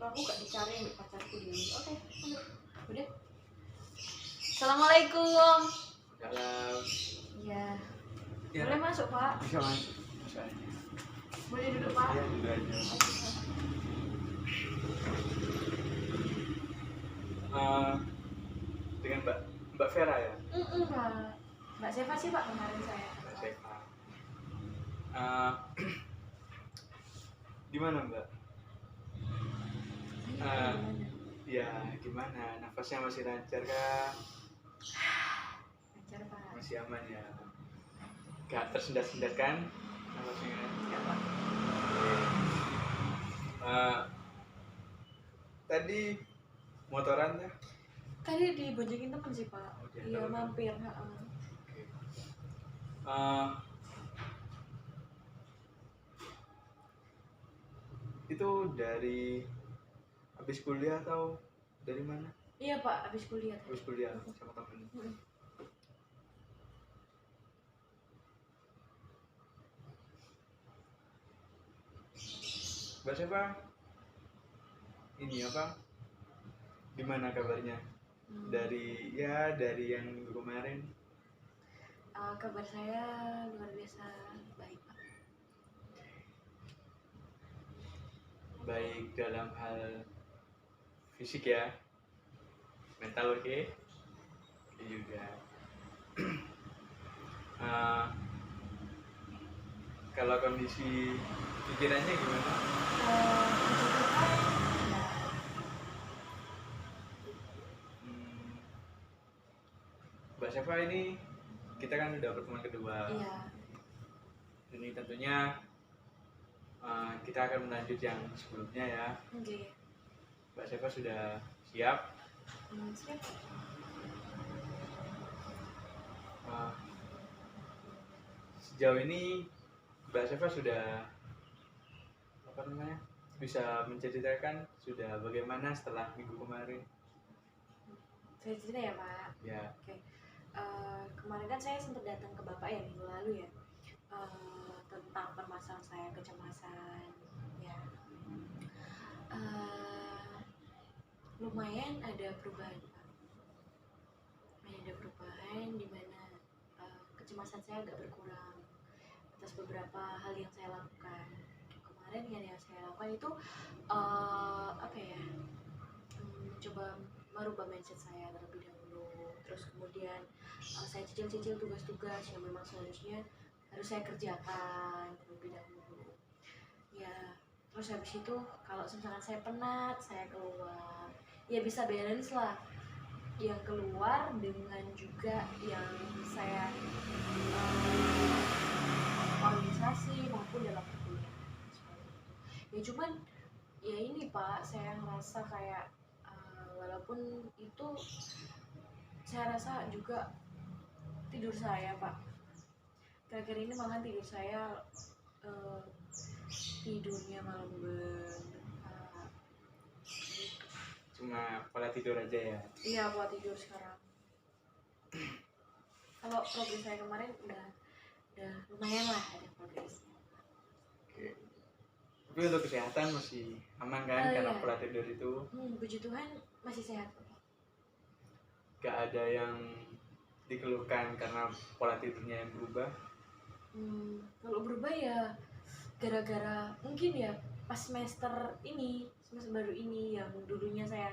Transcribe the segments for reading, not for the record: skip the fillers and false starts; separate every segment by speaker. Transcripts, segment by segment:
Speaker 1: aku gak dicari sama pacarku dia. Oke, udah. Assalamualaikum.
Speaker 2: Salam.
Speaker 1: Iya.
Speaker 2: Ya.
Speaker 1: Boleh masuk, Pak?
Speaker 2: Bisa masuk.
Speaker 1: Boleh duduk, Pak?
Speaker 2: Iya, duduk aja. Dengan Mbak Vera ya?
Speaker 1: Mbak Seva sih, Pak, kemarin saya.
Speaker 2: Mbak Seva. Gimana Mbak? Ya gimana? Nafasnya masih lancar kah?
Speaker 1: Lancar, Pak.
Speaker 2: Masih aman ya? Gak tersendat-sendat kan? Nafasnya?
Speaker 1: Ya, Pak.
Speaker 2: Tadi motoran ya?
Speaker 1: Tadi diboncengin temen sih, Pak.
Speaker 2: Oh,
Speaker 1: Iya, mampir.
Speaker 2: Oke. Itu dari habis kuliah atau dari mana?
Speaker 1: Iya, Pak, habis kuliah.
Speaker 2: Habis kuliah sama temen. Mbak siapa? Ini apa? Gimana kabarnya? Dari yang minggu kemarin.
Speaker 1: Kabar saya luar biasa baik, Pak.
Speaker 2: Baik dalam hal fisik ya, mental oke juga. Kalau kondisi pikirannya gimana? Mbak Syafa ini kita kan udah pertemuan kedua.
Speaker 1: Iya.
Speaker 2: Ini tentunya kita akan melanjut yang sebelumnya ya.
Speaker 1: Oke.
Speaker 2: Mbak Syafa sudah siap?
Speaker 1: Siap.
Speaker 2: Sejauh ini Mbak Syafa sudah bisa menceritakan sudah bagaimana setelah minggu kemarin?
Speaker 1: Saya cerita ya, Pak.
Speaker 2: Ya.
Speaker 1: Oke. Kemarin kan saya sempat datang ke Bapak ya minggu lalu ya, tentang permasalahan saya kecemasan ya. Lumayan ada perubahan, Pak. Ada perubahan di mana kecemasan saya agak berkurang atas beberapa hal yang saya lakukan. Kemarin yang saya lakukan itu mencoba merubah mindset saya terlebih dahulu. Terus kemudian saya cicil-cicil tugas-tugas yang memang seharusnya harus saya kerjakan terlebih dahulu. Ya, terus habis itu kalau misalkan saya penat, saya keluar. Ya bisa balance lah. Yang keluar dengan juga yang saya organisasi maupun dalam perkuliahan. Ya cuman ya ini Pak, saya ngerasa kayak walaupun itu saya rasa juga tidur saya Pak, akhir-akhir ini malah tidur saya tidurnya malam
Speaker 2: cuma pola tidur aja ya? Iya,
Speaker 1: pola tidur sekarang. Kalau progres saya kemarin udah lumayan lah, ada progresnya.
Speaker 2: Oke. Tapi untuk kesehatan masih aman kan? Karena iya. Pola tidur itu
Speaker 1: puji Tuhan masih sehat.
Speaker 2: Gak ada yang dikeluhkan karena pola tidurnya yang berubah?
Speaker 1: Kalau berubah ya gara-gara mungkin ya pas semester baru ini yang dulunya saya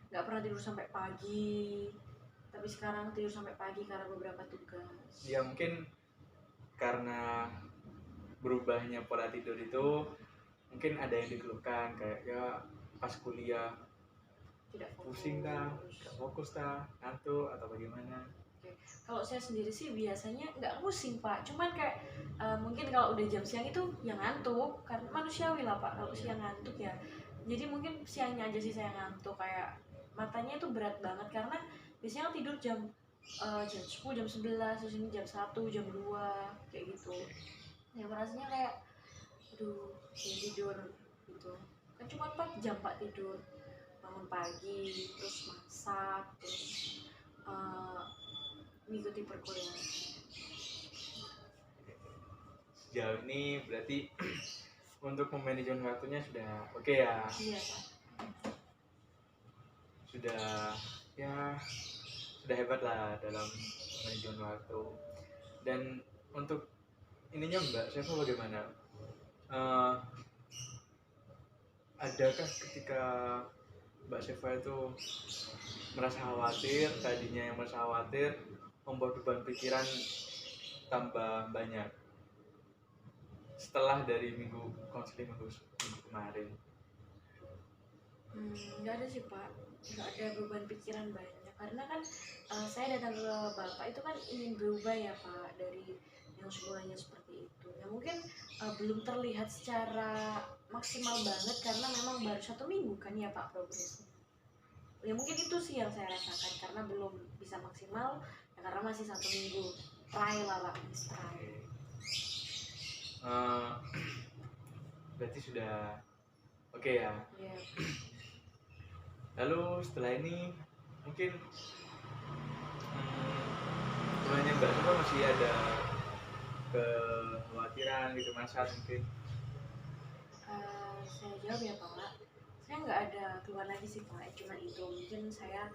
Speaker 1: nggak pernah tidur sampai pagi, tapi sekarang tidur sampai pagi karena beberapa tugas.
Speaker 2: Ya mungkin karena berubahnya pola tidur itu mungkin ada yang dikeluhkan kayak ya pas kuliah
Speaker 1: tidak fokus.
Speaker 2: Pusing kah, nggak fokus kah, ngantuk atau bagaimana?
Speaker 1: Kalau saya sendiri sih biasanya nggak pusing Pak, cuman kayak mungkin kalau udah jam siang itu yang ngantuk, karena manusiawi lah Pak kalau siang ngantuk ya. Jadi mungkin siangnya aja sih saya ngantuk, kayak matanya itu berat banget karena biasanya tidur jam 10, jam 11, terus ini jam 1, jam 2 kayak gitu. Ya rasanya kayak aduh tidur gitu. Kan cuma 4 jam Pak tidur. Bangun pagi, terus masak, terus mengikuti perkuliahan.
Speaker 2: Sejauh ini berarti untuk memanajemen waktunya sudah oke ya?
Speaker 1: Iya Pak.
Speaker 2: sudah ya sudah hebat lah dalam manajemen waktu. Dan untuk ininya Mbak Seva bagaimana? Eh, adakah ketika Mbak Seva itu merasa khawatir, tadinya yang merasa khawatir membuat beban pikiran tambah banyak setelah dari minggu konseling minggu kemarin?
Speaker 1: Nggak ada sih Pak, nggak ada beban pikiran banyak karena kan saya datang ke Bapak itu kan ingin berubah ya Pak, dari yang semuanya seperti itu ya mungkin belum terlihat secara maksimal banget karena memang baru 1 minggu kan ya Pak progresnya. Ya mungkin itu sih yang saya rasakan karena belum bisa maksimal ya karena masih 1 minggu try lah Pak, try.
Speaker 2: Eh, berarti sudah oke ya.
Speaker 1: Ya.
Speaker 2: Lalu setelah ini mungkin sebenarnya Mbak Seva masih ada kekhawatiran gitu masa mungkin?
Speaker 1: Saya jawab ya Pak, saya nggak ada keluar lagi sih Pak, cuma itu mungkin saya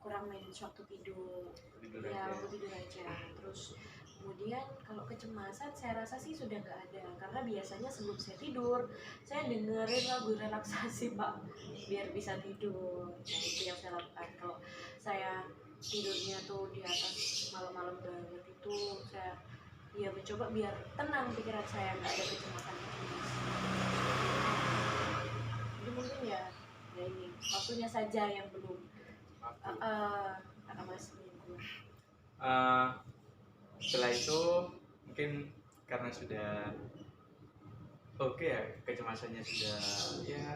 Speaker 1: kurang manage waktu tidur,
Speaker 2: Tidur
Speaker 1: ya
Speaker 2: aja.
Speaker 1: waktu tidur aja. Terus kemudian kalau kecemasan saya rasa sih sudah nggak ada karena biasanya sebelum saya tidur saya dengerin lagu relaksasi Pak biar bisa tidur. Nah itu yang saya lakukan kalau saya tidurnya tuh di atas malam-malam banget itu saya ya mencoba biar tenang pikiran saya, nggak ada kecemasan. Jadi mungkin ya ini waktunya saja yang belum
Speaker 2: Waktu.
Speaker 1: karena masih minggu.
Speaker 2: Setelah itu mungkin karena sudah oke ya, kecemasannya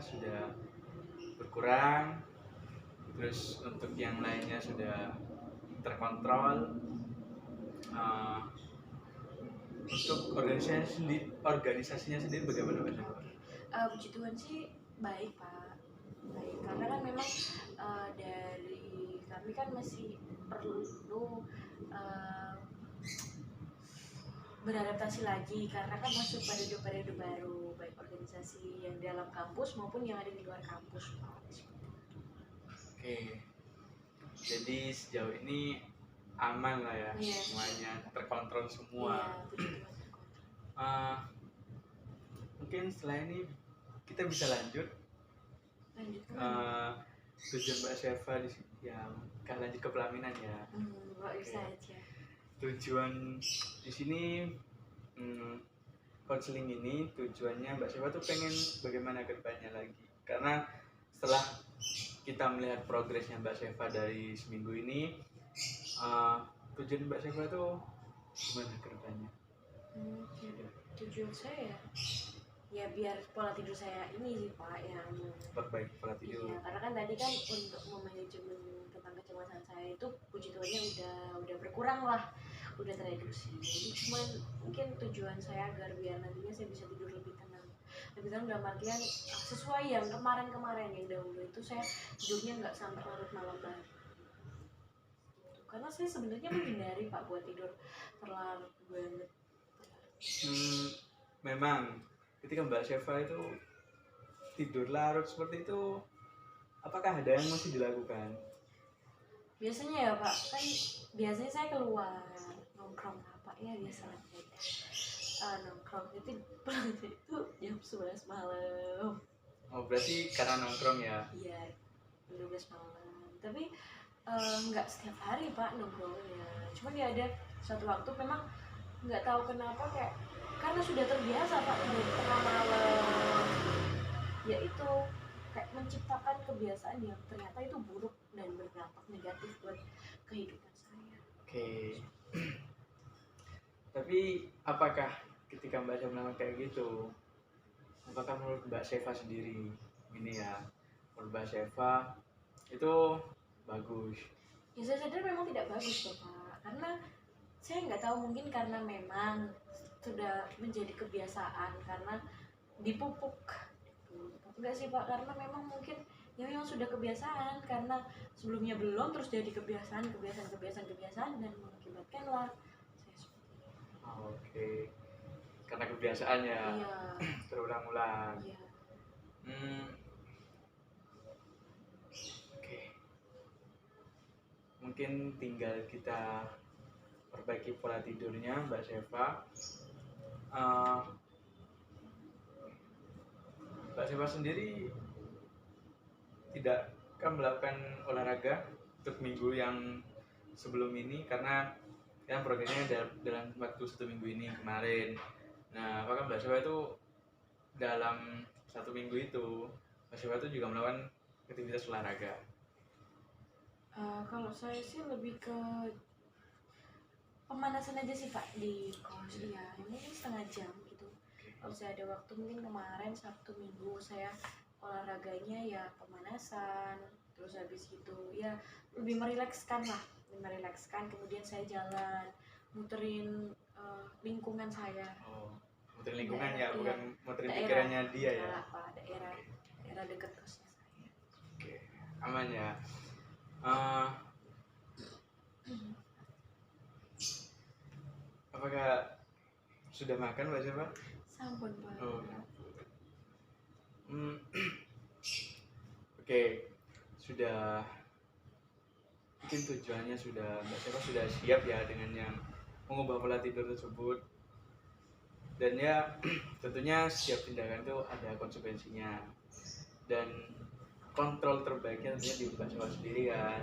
Speaker 2: sudah berkurang, terus untuk yang lainnya sudah terkontrol. Untuk organisasinya sendiri bagaimana Pak?
Speaker 1: Puji Tuhan sih baik Pak, baik karena kan memang dari kami kan masih perlu beradaptasi lagi karena kan masuk periode baru baik organisasi yang di dalam kampus maupun yang ada di luar kampus Pak.
Speaker 2: Oke, jadi sejauh ini aman lah ya,
Speaker 1: Iya.
Speaker 2: semuanya terkontrol semua.
Speaker 1: Iya, puji Tuhan.
Speaker 2: Mungkin setelah ini kita bisa lanjut
Speaker 1: Lanjut ke
Speaker 2: tujuan Mbak Seva di yang kan lanjut ke pelaminan ya.
Speaker 1: Nggak bisa aja.
Speaker 2: Tujuan di sini konseling ini tujuannya Mbak Seva tuh pengen bagaimana ke depannya lagi, karena setelah kita melihat progresnya Mbak Seva dari seminggu ini, tujuan Mbak Seva tuh gimana ke depannya?
Speaker 1: Tujuan saya ya biar pola tidur saya ini sih Pak yang
Speaker 2: Perbaiki pola tidur.
Speaker 1: iya, karena kan tadi kan untuk memanajemen tentang kecemasan saya itu puji Tuhannya udah berkurang lah, udah tereduksi. Jadi cuman mungkin tujuan saya agar biar nantinya saya bisa tidur lebih tenang dalam artian sesuai yang kemarin yang dahulu itu saya tidurnya nggak sampai larut malam banget gitu. Karena saya sebenarnya menghindari Pak buat tidur terlalu banget.
Speaker 2: Memang ketika Mbak Seva itu tidur larut seperti itu, apakah ada yang masih dilakukan?
Speaker 1: Biasanya ya Pak, kan biasanya saya keluar nongkrong apa ya biasanya nongkrong itu pulangnya itu jam 11 malam.
Speaker 2: Oh berarti karena nongkrong ya?
Speaker 1: Iya, jam 12 malam. Tapi nggak setiap hari Pak nongkrongnya. Cuma dia ada suatu waktu memang nggak tahu kenapa kayak karena sudah terbiasa Pak dari tengah malam. Ya itu kayak menciptakan kebiasaan yang ternyata itu buruk dan berdampak negatif buat kehidupan saya.
Speaker 2: Oke. Tapi apakah ketika Mbak Seva melakukan kayak gitu, apakah menurut Mbak Seva sendiri ini ya, menurut Mbak Seva itu bagus?
Speaker 1: Ya saya sadar memang tidak bagus loh Pak, karena saya nggak tahu mungkin karena memang sudah menjadi kebiasaan karena dipupuk enggak sih Pak, karena memang mungkin ya memang sudah kebiasaan karena sebelumnya belum terus jadi kebiasaan dan mengakibatkanlah saya seperti itu.
Speaker 2: Oke. Karena kebiasaannya
Speaker 1: Iya.
Speaker 2: terulang-ulang.
Speaker 1: Iya.
Speaker 2: Oke. mungkin tinggal kita perbaiki pola tidurnya Mbak Seva. Mbak Seva sendiri tidak kan melakukan olahraga untuk minggu yang sebelum ini karena yang progresnya dalam waktu 1 minggu ini kemarin. Nah, apakah Mbak Seva itu dalam 1 minggu itu Mbak Seva itu juga melakukan aktivitas olahraga?
Speaker 1: Kalau saya sih lebih ke pemanasan aja sih Pak di kos. Iya, mungkin setengah jam gitu. Kalau saya ada waktu, mungkin kemarin Sabtu Minggu saya olahraganya ya pemanasan, terus habis itu ya lebih merilekskan lah, kemudian saya jalan muterin lingkungan saya.
Speaker 2: Muterin lingkungan ya,
Speaker 1: Daerah,
Speaker 2: bukan muterin
Speaker 1: daerah,
Speaker 2: pikirannya dia ya.
Speaker 1: Pak, daerah dekat kosnya saya.
Speaker 2: Oke, aman ya. Apakah sudah makan Mbak Seva?
Speaker 1: Sampun Pak.
Speaker 2: Oke, sudah, mungkin tujuannya sudah Mbak Seva sudah siap ya dengan yang mengubah pola tidur tersebut. Dan ya tentunya setiap tindakan itu ada konsekuensinya. Dan kontrol terbaiknya tentunya di Mbak Seva sendiri kan.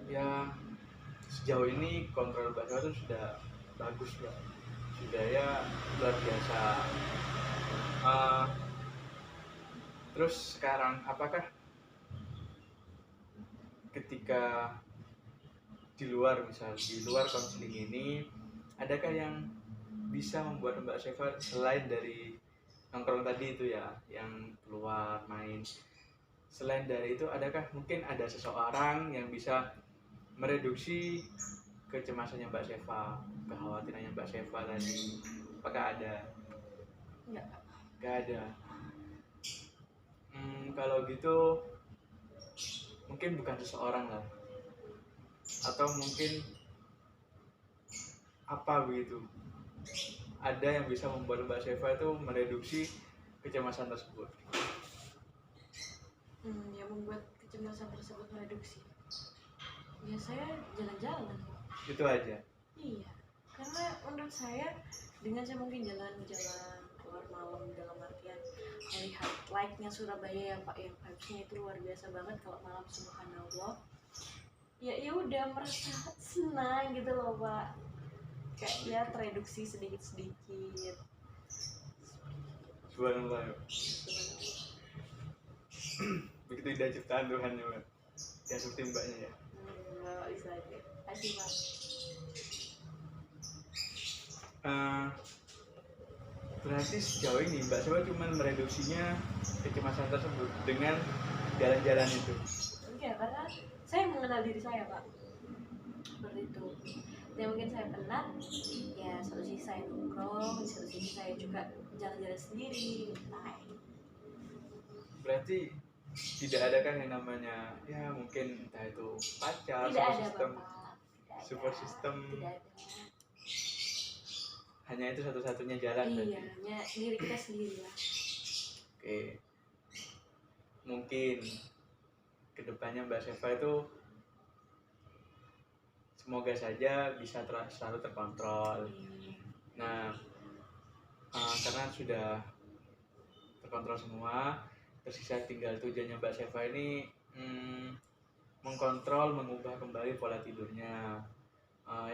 Speaker 2: Ya sejauh ini kontrol Mbak Seva itu sudah bagus ya, sudah ya luar biasa. Terus sekarang apakah ketika di luar konseling ini adakah yang bisa membuat Mbak Seva selain dari nongkrong tadi itu ya, yang keluar main, selain dari itu adakah mungkin ada seseorang yang bisa mereduksi kecemasannya Mbak Seva, kekhawatirannya Mbak Seva tadi? Apakah ada? Nggak ada. Kalau gitu mungkin bukan seseorang lah, atau mungkin apa begitu, ada yang bisa membuat Mbak Seva itu mereduksi kecemasan tersebut.
Speaker 1: Yang membuat kecemasan tersebut mereduksi, ya saya jalan-jalan.
Speaker 2: Itu aja? Iya,
Speaker 1: karena menurut saya dengan saya mungkin jalan-jalan keluar malam, dalam artian melihat like-nya Surabaya ya Pak, yang vibes-nya itu luar biasa banget kalau malam, subhanallah. Ya udah merasa senang gitu loh Pak, kayak ya tereduksi sedikit-sedikit.
Speaker 2: Subhanallah. Begitu indah ciptaan Tuhan ya Pak, ya seperti mbaknya ya.
Speaker 1: Bisa aja. Kasih Pak.
Speaker 2: Berarti sejauh ini Mbak Seva cuma mereduksinya kecemasan tersebut dengan jalan-jalan itu?
Speaker 1: Enggak, karena saya mengenal diri saya Pak, seperti itu. Dan mungkin saya penat, ya satu sisi saya nongkrong, satu sisi saya juga jalan-jalan sendiri, main.
Speaker 2: Berarti tidak ada kan yang namanya ya mungkin entah itu pacar, support system,
Speaker 1: tidak ada.
Speaker 2: Hanya itu satu-satunya jalan.
Speaker 1: Iya, hanya diri kita sendiri lah.
Speaker 2: Oke, mungkin kedepannya Mbak Seva itu semoga saja bisa selalu terkontrol. Nah, karena sudah terkontrol semua, tersisa tinggal tujuannya Mbak Seva ini mengkontrol, mengubah kembali pola tidurnya,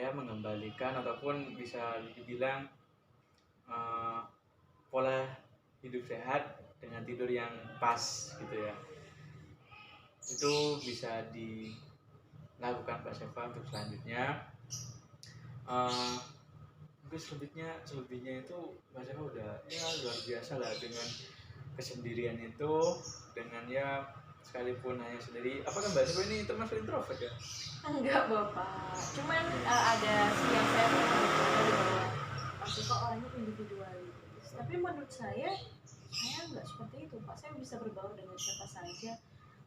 Speaker 2: ya mengembalikan ataupun bisa dibilang pola hidup sehat dengan tidur yang pas gitu ya. Itu bisa dilakukan Mbak Seva untuk selanjutnya. Mungkin selebihnya itu Mbak Seva udah ya luar biasa lah dengan kesendirian itu, dengan ya sekalipun hanya sendiri. Apakah Mbak Seva ini termasuk introvert ya?
Speaker 1: Enggak Bapak, cuman ada sih yang saya bahwa Pak Suko orangnya individualis, tapi menurut saya nggak seperti itu Pak. Saya bisa berbaur dengan siapa saja,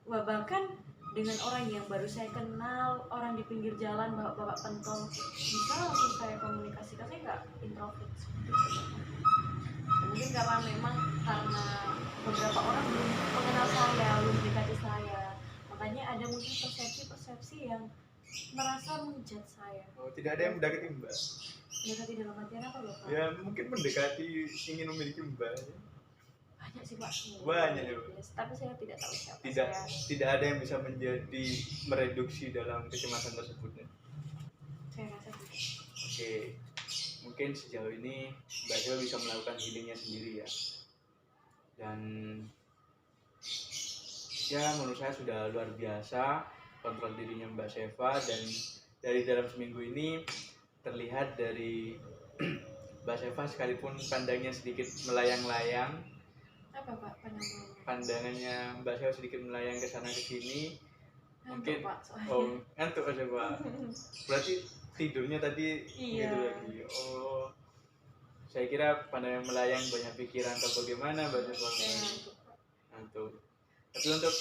Speaker 1: bahkan dengan orang yang baru saya kenal, orang di pinggir jalan, bapak pentol, bisa langsung saya komunikasikan. Saya nggak introvert seperti itu. Mungkin karena beberapa orang belum mengenal saya, belum mendekati saya, makanya ada mungkin persepsi yang merasa menjudge saya.
Speaker 2: Oh, tidak ada yang mendekati Mbak.
Speaker 1: Mendekati dalam artian apa loh Pak?
Speaker 2: Ya mungkin mendekati ingin memiliki Mbak.
Speaker 1: Banyak sih Pak.
Speaker 2: Banyak ya, Pak.
Speaker 1: Yes, tapi saya tidak tahu siapa
Speaker 2: Tidak
Speaker 1: saya.
Speaker 2: tidak ada yang bisa menjadi mereduksi dalam kecemasan tersebut ya.
Speaker 1: Saya rasa tidak.
Speaker 2: Oke, mungkin sejauh ini Mbak Dewa bisa melakukan healingnya sendiri ya. Dan ya menurut saya sudah luar biasa kontrol dirinya Mbak Seva, dan dari dalam seminggu ini terlihat dari Mbak Seva sekalipun pandangnya sedikit melayang-layang,
Speaker 1: Apa Pak pandangannya?
Speaker 2: pandangannya Mbak Seva sedikit melayang ke sana ke sini. Mungkin
Speaker 1: Ngantuk, Pak, soalnya.
Speaker 2: oh ngantuk aja Pak. Berarti tidurnya tadi
Speaker 1: Iya.
Speaker 2: gitu lagi. Oh, saya kira pandangan melayang banyak pikiran atau bagaimana Mbak Seva.
Speaker 1: Saya ngantuk, Pak.
Speaker 2: Ngantuk. Tapi untuk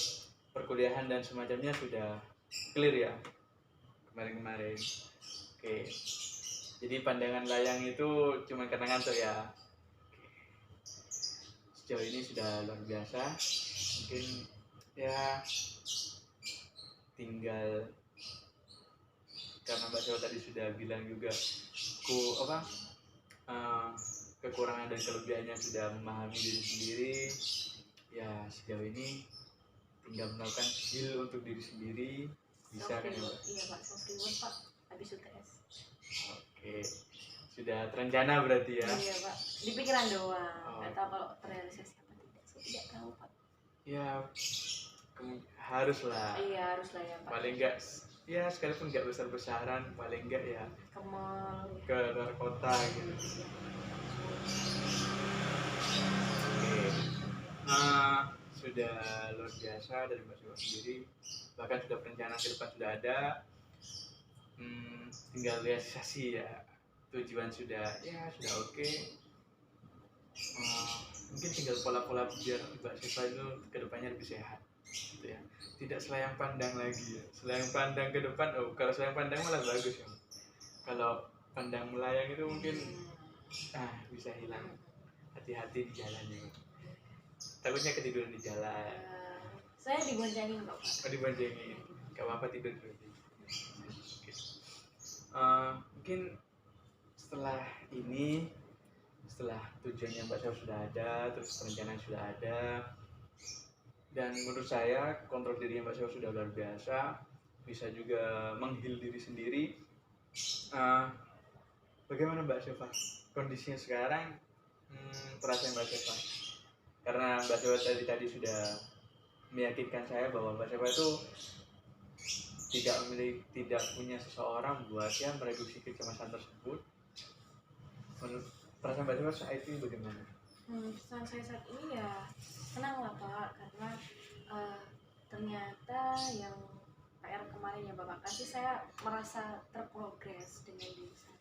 Speaker 2: perkuliahan dan semacamnya sudah clear ya kemarin-kemarin. Oke. Jadi pandangan layang itu cuma karena ngantuk ya. Sejauh ini sudah luar biasa. Mungkin ya tinggal, karena Mbak Seva tadi sudah bilang juga kekurangan dan kelebihannya sudah memahami diri sendiri. Ya sejauh ini tinggal melakukan heal untuk diri sendiri, bisa kan ya Mbak?
Speaker 1: Iya Pak, self reward Pak habis UTS.
Speaker 2: Oke, sudah terencana berarti ya?
Speaker 1: Iya Pak, di pikiran doang.
Speaker 2: Oh.
Speaker 1: Nggak tahu kalau terrealisasi apa tidak. Saya tidak tahu Pak.
Speaker 2: Ya haruslah.
Speaker 1: Iya haruslah ya Pak.
Speaker 2: Paling enggak ya sekalipun enggak besar-besaran, paling enggak ya
Speaker 1: Ke mall.
Speaker 2: ke luar kota gitu. Oke. Sudah luar biasa dari Mbak Seva sendiri, bahkan sudah perencanaan ke depan sudah ada. Tinggal realisasi ya, tujuan sudah oke. Mungkin tinggal pola-pola biar Mbak Seva itu kedepannya lebih sehat gitu ya, tidak selayang pandang lagi ya. Selayang pandang ke depan, kalau selayang pandang malah bagus ya, kalau pandang melayang itu mungkin bisa hilang. Hati-hati di jalannya, takutnya ketiduran di jalan.
Speaker 1: Saya diboncengin kok Pak.
Speaker 2: Diboncengin, gak apa-apa tidur dulu. Mungkin setelah ini, setelah tujuannya Mbak Seva sudah ada, terus perencanaan sudah ada, dan menurut saya kontrol dirinya Mbak Seva sudah luar biasa, bisa juga menghil diri sendiri. Bagaimana Mbak Seva kondisinya sekarang? Perasaan Mbak Seva, karena Mbak Seva tadi sudah meyakinkan saya bahwa Mbak Seva itu tidak punya seseorang buat ya mereduksi kecemasan tersebut. Menurut perasaan Mbak Seva saat itu bagaimana?
Speaker 1: Pesan saya saat ini ya senang lah Pak, karena ternyata yang PR kemarin yang Bapak kasih saya merasa terprogres dengan diri saya.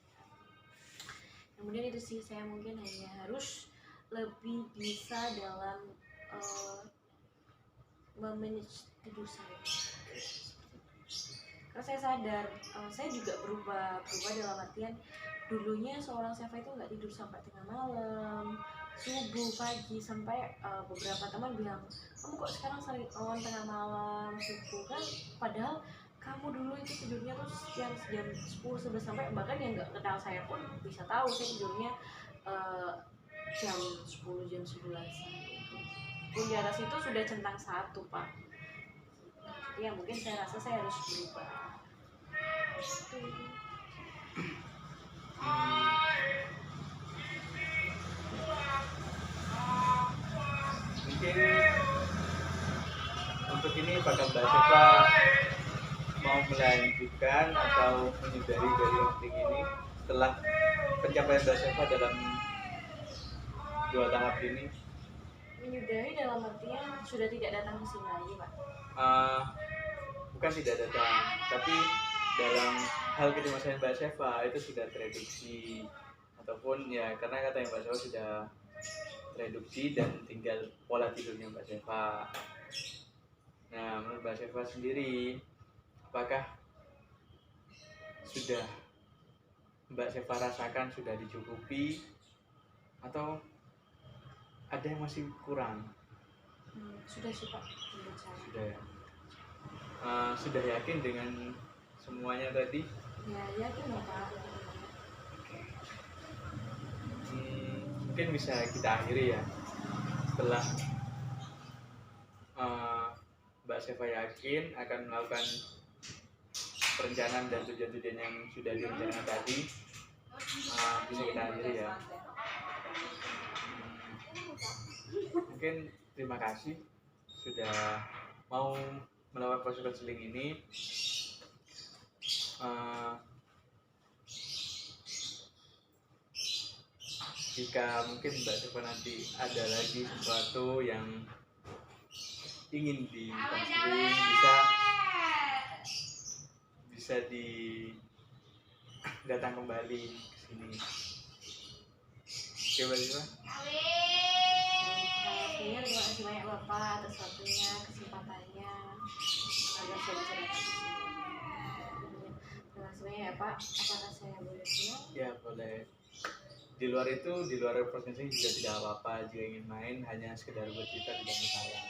Speaker 1: Kemudian itu sih, saya mungkin hanya harus lebih bisa dalam memanage tidur saya. Karena saya sadar, saya juga berubah dalam artian dulunya seorang Seva itu nggak tidur sampai tengah malam, subuh, pagi, sampai beberapa teman bilang, kamu kok sekarang sering tengah malam, subuh, kan padahal kamu dulu itu tidurnya tuh jam 10, 11, sampai bahkan yang nggak kenal saya pun bisa tahu saya tidurnya jam 10, jam 11 gitu. Pun di atas itu sudah centang 1 Pak. Jadi ya mungkin saya rasa saya harus berubah.
Speaker 2: Mungkin untuk ini apakah Mbak Seva mau melanjutkan atau menyudahi dari meeting ini setelah pencapaian Mbak Seva dalam 2 tahap ini?
Speaker 1: Menyudahi dalam artian sudah tidak datang ke sini lagi Pak?
Speaker 2: Bukan tidak datang, tapi dalam hal kecemasan Mbak Seva itu sudah tereduksi, ataupun ya karena kata yang Mbak Seva sudah tereduksi dan tinggal pola tidurnya Mbak Seva. Nah, menurut Mbak Seva sendiri, apakah sudah Mbak Seva rasakan sudah dicukupi atau ada yang masih kurang?
Speaker 1: Sudah sih Pak, menurut saya.
Speaker 2: Sudah ya. Sudah yakin dengan semuanya tadi?
Speaker 1: Ya yakin loh Pak.
Speaker 2: Mungkin bisa kita akhiri ya. Setelah Mbak Seva yakin akan melakukan perencanaan dan tujuan-tujuan yang sudah direncanakan tadi, bisa kita akhiri ya. Mungkin terima kasih sudah mau melakukan proses konseling ini. Jika mungkin Mbak Seva nanti ada lagi sesuatu yang ingin di konseling, bisa datang kembali ke sini. Oke, Mbak Seva.
Speaker 1: Terima kasih banyak Bapak atas waktunya, kesempatannya. Semoga saya bisa datang ke sini. Terima kasih banyak ya Pak. Apakah saya boleh pulang?
Speaker 2: Ya boleh. Di luar proses ini juga tidak apa-apa. Jika ingin main, hanya sekedar buat kita tidak masalah.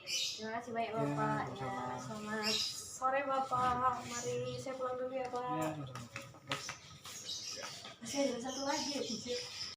Speaker 1: Terima kasih banyak Bapak. Ya, selamat sore Bapak. Mari saya pulang dulu ya Pak.
Speaker 2: Ya,
Speaker 1: Masih ada satu lagi ya,